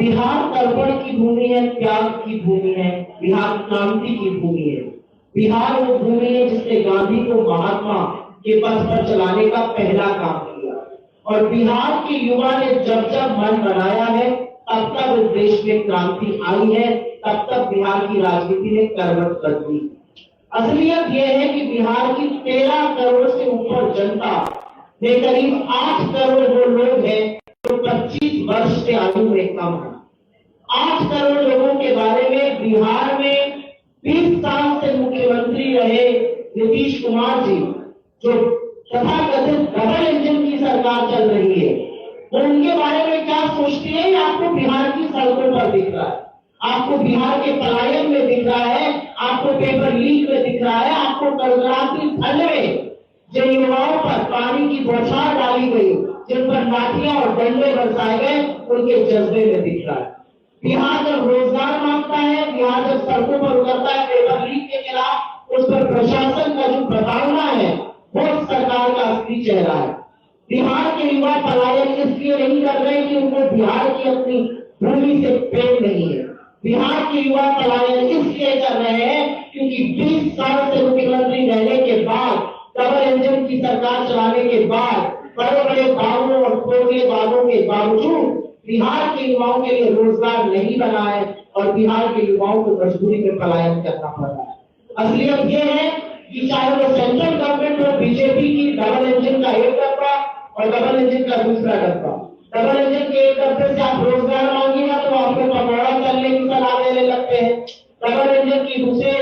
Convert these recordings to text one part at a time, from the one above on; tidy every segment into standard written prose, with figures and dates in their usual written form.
बिहार तर्पण की भूमि है, त्याग की भूमि है, बिहार क्रांति की भूमि है। बिहार वो भूमि है जिसने गांधी को महात्मा के पथ पर चलाने का पहला काम किया। और बिहार के युवा ने जब जब मन बनाया है तब तक इस देश में क्रांति आई है, तब तक बिहार की राजनीति ने करवट बदली। असलियत यह है कि बिहार की 13 करोड़ से ऊपर जनता में करीब 8 करोड़ वो लोग हैं जो 25 वर्ष से आयु में कम है। 8 करोड़ लोगों के बारे में बिहार में 20 साल से मुख्यमंत्री रहे नीतीश कुमार जी, जो तथाकथित डबल इंजन की सरकार चल रही है, वो उनके बारे में क्या सोचती है? आपको बिहार की सड़कों पर दिख रहा है, आपको बिहार के पलायन में दिख रहा है, आपको पेपर लीक में दिख रहा है, आपको कल रात की ठंड में जिन युवाओं पर पानी की बौछार डाली गई, जिन पर लाठियां और डंडे बरसाए गए, उनके जज्बे में दिख रहा है। बिहार जब रोजगार मांगता है, बिहार जब सड़कों पर उतरता है पेपर लीक के खिलाफ, उस पर प्रशासन का जो प्रताड़ना है वो सरकार का असली चेहरा है। बिहार के युवा पलायन इसलिए नहीं कर रहे कि उनको बिहार की अपनी भूमि से प्रेम नहीं है। बिहार के युवा पलायन इसलिए कर रहे हैं क्योंकि 20 साल से मुख्यमंत्री रहने के बाद, डबल इंजन की सरकार चलाने के बाद, बड़े बड़े दावों और खोखले वादों के बावजूद बिहार के युवाओं के लिए रोजगार नहीं बना है और बिहार के युवाओं को मजबूरी में पलायन करना पड़ रहा है। असलियत यह है कि चाहे वो सेंट्रल गवर्नमेंट हो, बीजेपी की डबल इंजन का एक डब्बा और डबल इंजन का दूसरा डब्बा। डबल इंजन के एक डब्बे से आप रोजगार मांगिएगा तो आपको पकौड़ा चलने की सलाह देने लगते हैं, डबल इंजन की दूसरे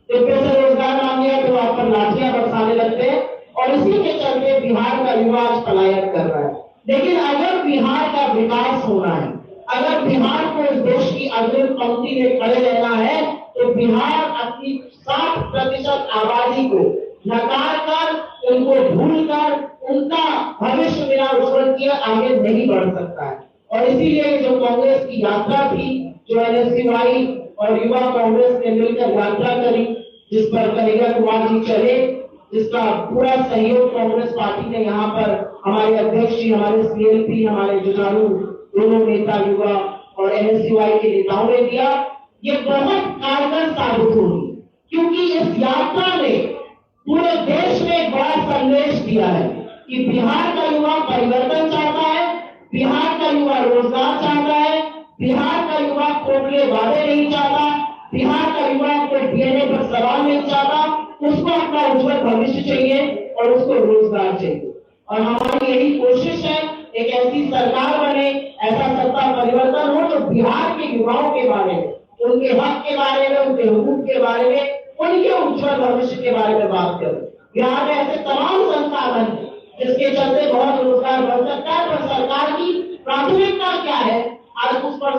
डिब्बे से रोजगार मांगिएगा तो आप पर लाठियां बरसाने लगते हैं। और इसी के चलते बिहार का युवा आज पलायन कर रहा है। लेकिन अगर बिहार का विकास होना है, अगर बिहार को इस देश की अग्रिम पंक्ति में खड़े रहना है, तो बिहार अपनी 60% आबादी को नकार कर, उनको भूल कर, उनका भविष्य बिना उज्जवल किए आगे नहीं बढ़ सकता है। और इसीलिए जो कांग्रेस की यात्रा थी, जो एनएसयूआई और युवा कांग्रेस ने मिलकर यात्रा करी, जिस पर कन्हैया कुमार जी चले, जिसका पूरा सहयोग कांग्रेस पार्टी ने यहाँ पर हमारे अध्यक्ष जी, हमारे सीएलपी, हमारे जुझारू दोनों नेता युवा और एनएसयूआई के नेताओं ने दिया, ये बहुत कारगर साबित होगी। क्योंकि इस यात्रा ने पूरे देश में एक बड़ा संदेश दिया है कि बिहार का युवा परिवर्तन चाहता है, बिहार का युवा रोजगार चाहता है, बिहार का युवा खोखले वादे नहीं चाहता, बिहार का युवा को डीएनए पर सवाल नहीं चाहता, उसको अपना उज्जवल भविष्य चाहिए और उसको रोजगार चाहिए। और हमारी यही कोशिश है, एक ऐसी सरकार बने, ऐसा सत्ता परिवर्तन हो जो बिहार के युवाओं के बारे में, उनके हक के बारे में, उनके हुकूक के बारे में, उनके उज्जवल भविष्य के बारे में बात करें। बिहार में ऐसे तमाम संसाधन हैं जिसके चलते बहुत रोजगार बढ़ सकता है, पर सरकार की प्राथमिकता क्या है आज उस पर